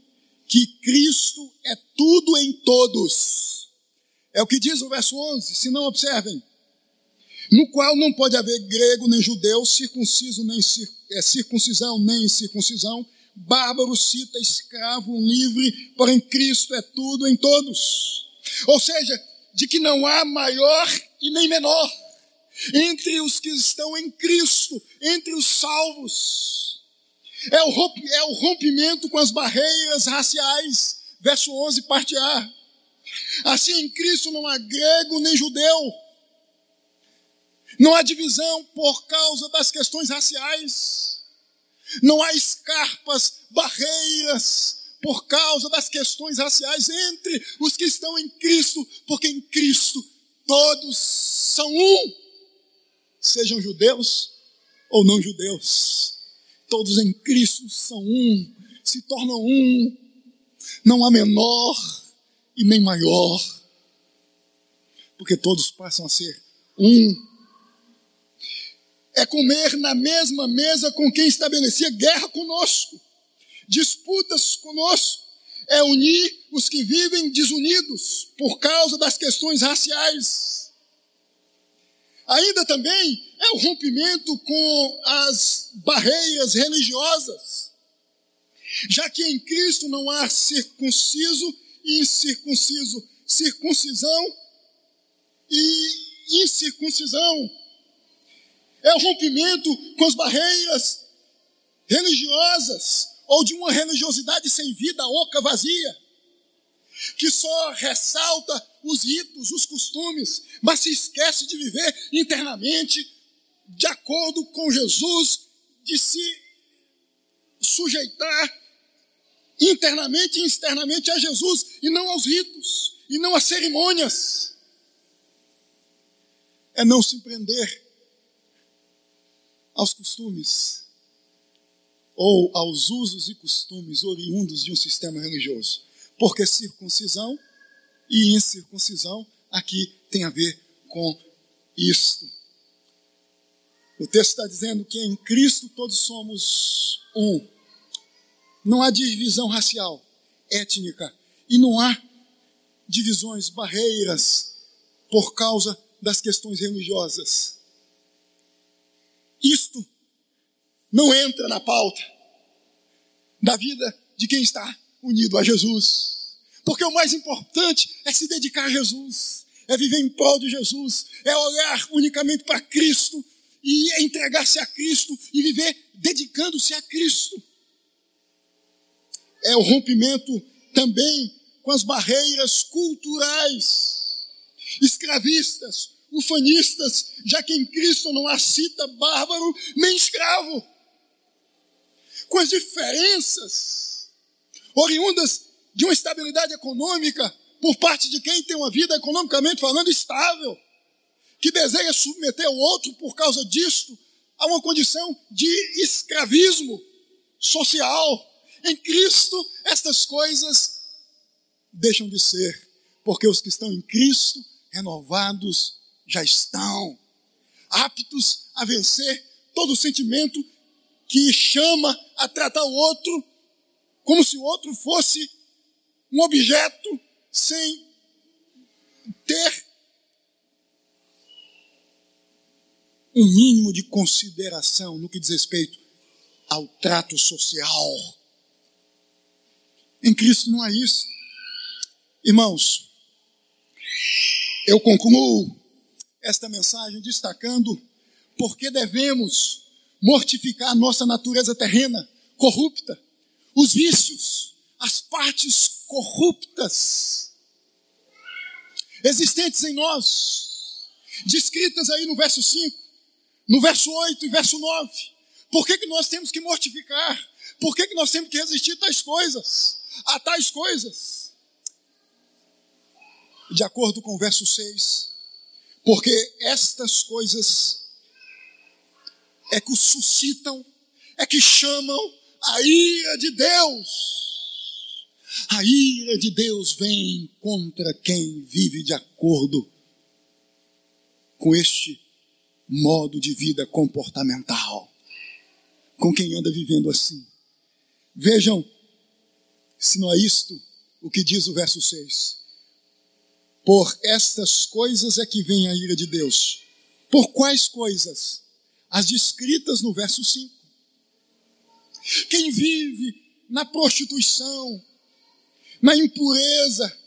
que Cristo é tudo em todos. É o que diz o verso 11, se não observem. No qual não pode haver grego nem judeu, circuncisão nem incircuncisão, bárbaro, cita, escravo, livre, porém Cristo é tudo em todos. Ou seja, de que não há maior e nem menor entre os que estão em Cristo, entre os salvos. É o rompimento com as barreiras raciais, verso 11, parte A. Assim, em Cristo não há grego nem judeu, não há divisão por causa das questões raciais, não há escarpas, barreiras por causa das questões raciais entre os que estão em Cristo, porque em Cristo todos são um, sejam judeus ou não judeus, todos em Cristo são um, se tornam um, não há menor e nem maior, porque todos passam a ser um. É comer na mesma mesa com quem estabelecia guerra conosco, disputas conosco, é unir os que vivem desunidos por causa das questões raciais. Ainda também é o rompimento com as barreiras religiosas, já que em Cristo não há circunciso e incircunciso, circuncisão e incircuncisão. É o rompimento com as barreiras religiosas, ou de uma religiosidade sem vida, oca, vazia, que só ressalta os ritos, os costumes, mas se esquece de viver internamente, de acordo com Jesus, de se sujeitar internamente e externamente a Jesus, e não aos ritos, e não às cerimônias. é não se prender aos costumes ou aos usos e costumes oriundos de um sistema religioso. Porque circuncisão e incircuncisão aqui tem a ver com isto. O texto está dizendo que em Cristo todos somos um. Não há divisão racial, étnica, e não há divisões, barreiras por causa das questões religiosas. Isto não entra na pauta da vida de quem está unido a Jesus. Porque o mais importante é se dedicar a Jesus, é viver em prol de Jesus, é olhar unicamente para Cristo e entregar-se a Cristo e viver dedicando-se a Cristo. É o rompimento também com as barreiras culturais, escravistas, ufanistas, já que em Cristo não há cita, bárbaro, nem escravo. Com as diferenças oriundas de uma estabilidade econômica por parte de quem tem uma vida economicamente falando estável, que deseja submeter o outro por causa disto a uma condição de escravismo social. Em Cristo, estas coisas deixam de ser, porque os que estão em Cristo, renovados, já estão aptos a vencer todo sentimento que chama a tratar o outro como se o outro fosse um objeto sem ter um mínimo de consideração no que diz respeito ao trato social. Em Cristo não há isso. Irmãos, eu concluo esta mensagem destacando porque devemos mortificar a nossa natureza terrena, corrupta, os vícios, as partes corruptas existentes em nós, descritas aí no verso 5, no verso 8 e verso 9. Por que nós temos que mortificar? Por que nós temos que resistir a tais coisas? De acordo com o verso 6, porque estas coisas é que suscitam, é que chamam a ira de Deus. A ira de Deus vem contra quem vive de acordo com este modo de vida comportamental, com quem anda vivendo assim. Vejam, se não é isto o que diz o verso 6. Por estas coisas é que vem a ira de Deus. Por quais coisas? As descritas no verso 5. Quem vive na prostituição, na impureza,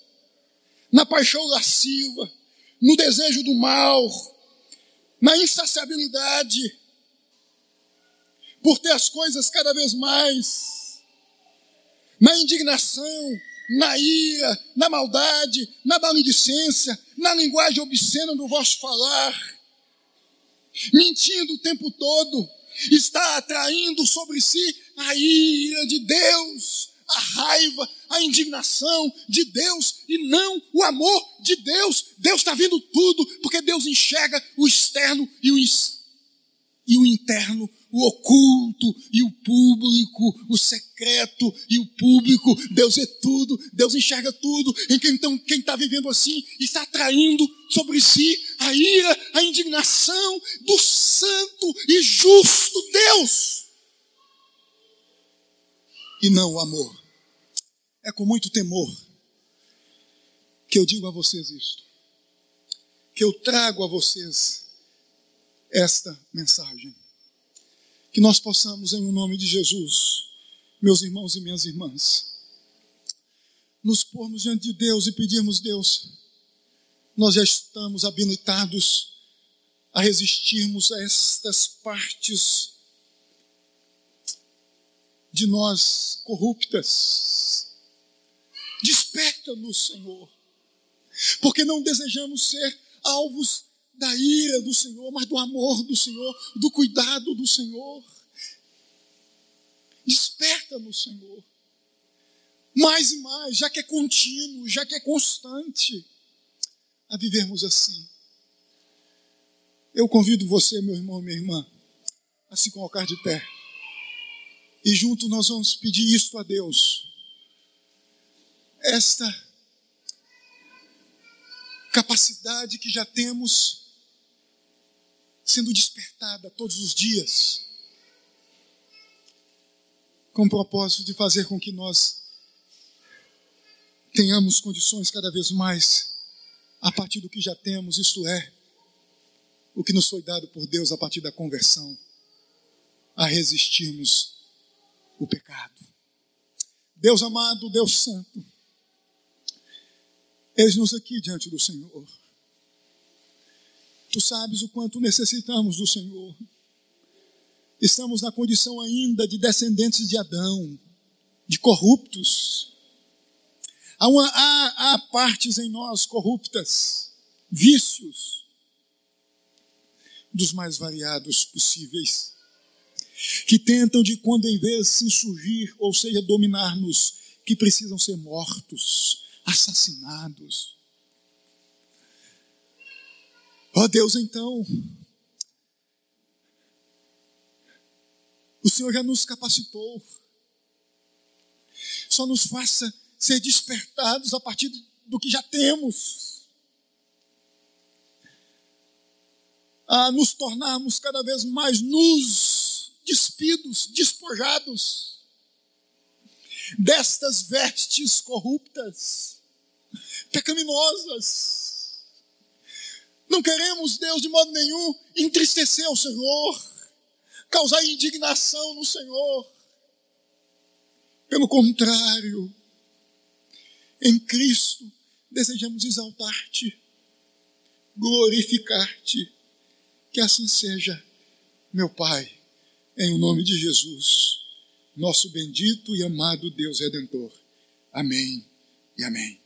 na paixão lasciva, no desejo do mal, na insaciabilidade, por ter as coisas cada vez mais, na indignação, na ira, na maldade, na maledicência, na linguagem obscena do vosso falar, mentindo o tempo todo, está atraindo sobre si a ira de Deus, a raiva, a indignação de Deus e não o amor de Deus. Deus está vendo tudo, porque Deus enxerga o externo e o interno, o oculto e o público, o secreto e o público. Deus vê tudo, Deus enxerga tudo. Então quem está vivendo assim está atraindo sobre si a ira, a indignação do santo e justo Deus, e não o amor. É com muito temor que eu digo a vocês isto, que eu trago a vocês esta mensagem. Que nós possamos, em nome de Jesus, meus irmãos e minhas irmãs, nos pormos diante de Deus e pedirmos: Deus, nós já estamos habilitados a resistirmos a estas partes de nós corruptas. Desperta-nos, Senhor, porque não desejamos ser alvos da ira do Senhor, mas do amor do Senhor, do cuidado do Senhor. Desperta-nos, Senhor, mais e mais, já que é contínuo, já que é constante, a vivermos assim. Eu convido você, meu irmão, minha irmã, a se colocar de pé. E junto nós vamos pedir isto a Deus. Esta capacidade que já temos sendo despertada todos os dias, com o propósito de fazer com que nós tenhamos condições cada vez mais, a partir do que já temos, isto é, o que nos foi dado por Deus a partir da conversão, a resistirmos o pecado. Deus amado, Deus santo, eis-nos aqui diante do Senhor. Tu sabes o quanto necessitamos do Senhor. Estamos na condição ainda de descendentes de Adão, de corruptos. Há partes em nós corruptas, vícios dos mais variados possíveis, que tentam de quando em vez se insurgir, ou seja, dominar-nos, que precisam ser mortos, assassinados. Ó Deus, então, o Senhor já nos capacitou. Só nos faça ser despertados a partir do que já temos, a nos tornarmos cada vez mais nus, despidos, despojados destas vestes corruptas, pecaminosas. Não queremos, Deus, de modo nenhum, entristecer o Senhor, causar indignação no Senhor. Pelo contrário, em Cristo desejamos exaltar-te, glorificar-te. Que assim seja, meu Pai, em nome de Jesus, nosso bendito e amado Deus Redentor. Amém e amém.